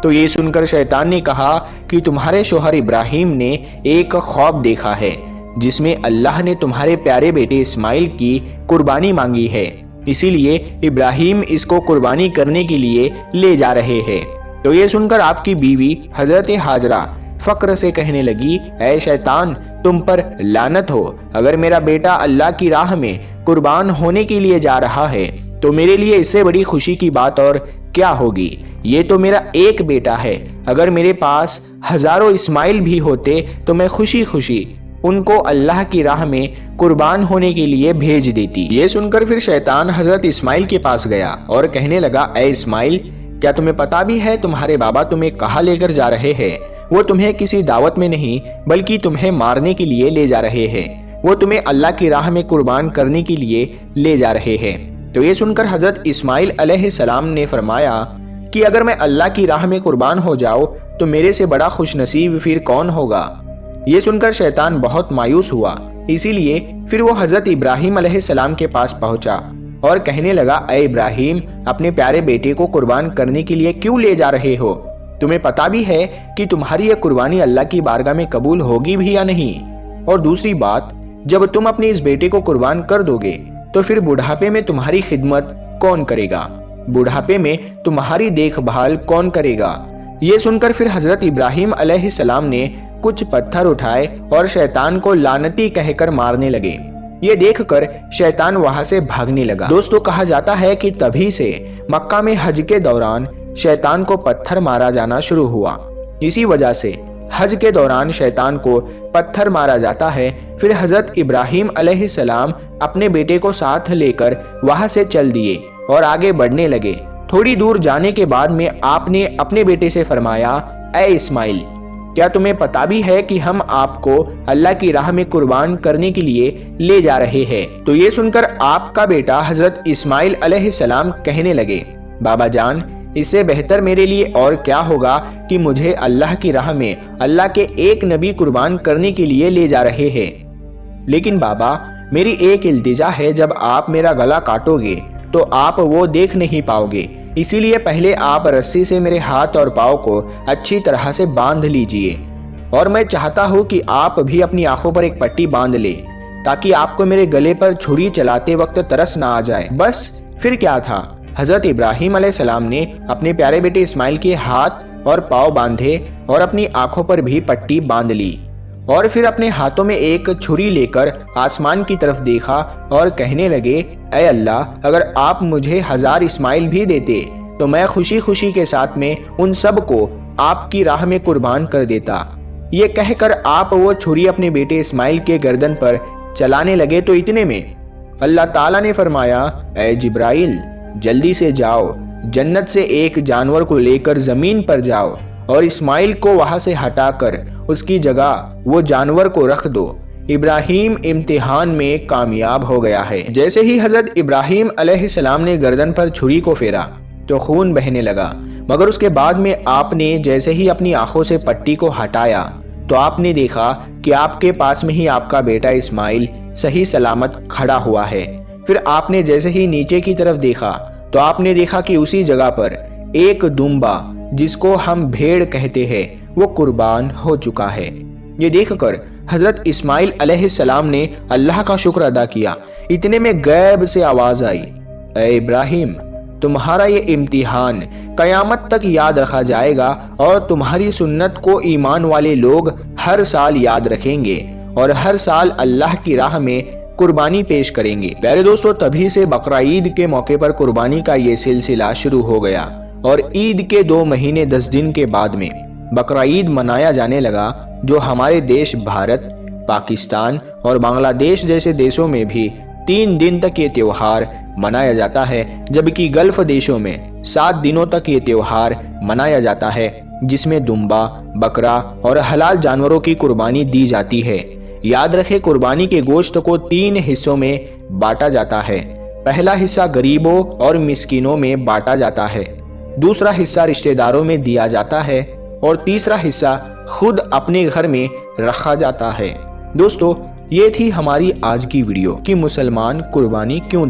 تو یہ سن کر شیطان نے کہا کہ تمہارے شوہر ابراہیم نے ایک خواب دیکھا ہے جس میں اللہ نے تمہارے پیارے بیٹے اسماعیل کی قربانی مانگی ہے، اسی لیے ابراہیم اس کو قربانی کرنے کے لیے لے جا رہے ہیں۔ تو یہ سن کر آپ کی بیوی حضرت ہاجرہ فخر سے کہنے لگی، اے شیطان، تم پر لعنت ہو، اگر میرا بیٹا اللہ کی راہ میں قربان ہونے کے لیے جا رہا ہے تو میرے لیے اس سے بڑی خوشی کی بات اور کیا ہوگی؟ یہ تو میرا ایک بیٹا ہے، اگر میرے پاس ہزاروں اسماعیل بھی ہوتے تو میں خوشی خوشی ان کو اللہ کی راہ میں قربان ہونے کے لیے بھیج دیتی۔ یہ سن کر پھر شیطان حضرت اسماعیل کے پاس گیا اور کہنے لگا، اے اسماعیل، کیا تمہیں پتا بھی ہے تمہارے بابا تمہیں کہاں لے کر جا رہے ہیں؟ وہ تمہیں کسی دعوت میں نہیں بلکہ تمہیں مارنے کے لیے لے جا رہے ہیں، وہ تمہیں اللہ کی راہ میں قربان کرنے کے لیے لے جا رہے ہیں۔ تو یہ سن کر حضرت اسماعیل علیہ السلام نے فرمایا کہ اگر میں اللہ کی راہ میں قربان ہو جاؤں تو میرے سے بڑا خوش نصیب پھر کون ہوگا؟ یہ سن کر شیطان بہت مایوس ہوا، اسی لیے پھر وہ حضرت ابراہیم علیہ السلام کے پاس پہنچا اور کہنے لگا، اے ابراہیم، اپنے پیارے بیٹے کو قربان کرنے کے لیے کیوں لے جا رہے ہو؟ تمہیں پتا بھی ہے کہ تمہاری یہ قربانی اللہ کی بارگاہ میں قبول ہوگی بھی یا نہیں؟ اور دوسری بات، جب تم اپنے اس بیٹے کو قربان کر دو گے تو پھر بڑھاپے میں تمہاری خدمت کون کرے گا؟ بڑھاپے میں تمہاری دیکھ بھال کون کرے گا؟ یہ سن کر پھر حضرت ابراہیم علیہ السلام نے کچھ پتھر اٹھائے اور شیطان کو لعنتی کہہ کر مارنے لگے۔ یہ دیکھ کر شیطان وہاں سے بھاگنے لگا۔ دوستو، کہا جاتا ہے کہ تبھی سے مکہ میں حج کے دوران شیطان کو پتھر مارا جانا شروع ہوا۔ اسی وجہ سے حج کے دوران شیطان کو پتھر مارا جاتا ہے۔ پھر حضرت ابراہیم علیہ السلام اپنے بیٹے کو ساتھ لے کر وہاں سے چل دیے اور آگے بڑھنے لگے۔ تھوڑی دور جانے کے بعد میں آپ نے اپنے بیٹے سے فرمایا، اے اسماعیل، کیا تمہیں پتا بھی ہے کہ ہم آپ کو اللہ کی راہ میں قربان کرنے کے لیے لے جا رہے ہیں؟ تو یہ سن کر آپ کا بیٹا حضرت اسماعیل علیہ السلام کہنے لگے، بابا جان، اس سے بہتر میرے لیے اور کیا ہوگا کہ مجھے اللہ کی راہ میں اللہ کے ایک نبی قربان کرنے کے لیے لے جا رہے ہیں۔ لیکن بابا، میری ایک التجا ہے، جب آپ میرا گلا کاٹو گے تو آپ وہ دیکھ نہیں پاؤ گے، اسی لیے پہلے آپ رسی سے میرے ہاتھ اور پاؤں کو اچھی طرح سے باندھ لیجئے، اور میں چاہتا ہوں کہ آپ بھی اپنی آنکھوں پر ایک پٹی باندھ لیں تاکہ آپ کو میرے گلے پر چھری چلاتے وقت ترس نہ آ جائے۔ بس پھر کیا تھا، حضرت ابراہیم علیہ السلام نے اپنے پیارے بیٹے اسماعیل کے ہاتھ اور پاؤں باندھے اور اپنی آنکھوں پر بھی پٹی باندھ لی، اور پھر اپنے ہاتھوں میں ایک چھری لے کر آسمان کی طرف دیکھا اور کہنے لگے، اے اللہ، اگر آپ مجھے 1000 اسماعیل بھی دیتے تو میں خوشی خوشی کے ساتھ میں ان سب کو آپ کی راہ میں قربان کر دیتا۔ یہ کہہ کر آپ وہ چھری اپنے بیٹے اسماعیل کے گردن پر چلانے لگے تو اتنے میں اللہ تعالیٰ نے فرمایا، اے جبرائیل، جلدی سے جاؤ، جنت سے ایک جانور کو لے کر زمین پر جاؤ اور اسماعیل کو وہاں سے ہٹا کر اس کی جگہ وہ جانور کو رکھ دو۔ ابراہیم امتحان میں کامیاب ہو گیا ہے۔ جیسے ہی حضرت ابراہیم علیہ السلام نے گردن پر چھری کو پھیرا تو خون بہنے لگا، مگر اس کے بعد میں آپ نے جیسے ہی اپنی آنکھوں سے پٹی کو ہٹایا تو آپ نے دیکھا کہ آپ کے پاس میں ہی آپ کا بیٹا اسماعیل صحیح سلامت کھڑا ہوا ہے۔ پھر آپ نے جیسے ہی نیچے کی طرف دیکھا تو آپ نے دیکھا کہ اسی جگہ پر ایک دمبا، جس کو ہم بھیڑ کہتے ہیں، وہ قربان ہو چکا ہے۔ یہ دیکھ کر حضرت اسماعیل علیہ السلام نے اللہ کا شکر ادا کیا۔ اتنے میں غیب سے آواز آئی، اے ابراہیم، تمہارا یہ امتحان قیامت تک یاد رکھا جائے گا اور تمہاری سنت کو ایمان والے لوگ ہر سال یاد رکھیں گے اور ہر سال اللہ کی راہ میں قربانی پیش کریں گے۔ پیارے دوستو، تبھی سے بقرعید کے موقع پر قربانی کا یہ سلسلہ شروع ہو گیا اور عید کے 2 مہینے 10 دن کے بعد میں بقرعید منایا جانے لگا، جو ہمارے دیش بھارت، پاکستان اور بنگلہ دیش جیسے دیشوں میں بھی 3 دن تک یہ تہوار منایا جاتا ہے، جبکہ گلف دیشوں میں 7 دنوں تک یہ تہوار منایا جاتا ہے، جس میں دمبا، بکرا اور حلال جانوروں کی قربانی دی جاتی ہے۔ یاد رکھیں، قربانی کے گوشت کو 3 حصوں میں بانٹا جاتا ہے۔ پہلا حصہ غریبوں اور مسکینوں میں بانٹا جاتا ہے، دوسرا حصہ رشتہ داروں میں دیا جاتا ہے اور تیسرا حصہ خود اپنے گھر میں رکھا جاتا ہے۔ دوستو، یہ تھی ہماری آج کی ویڈیو کہ مسلمان قربانی کیوں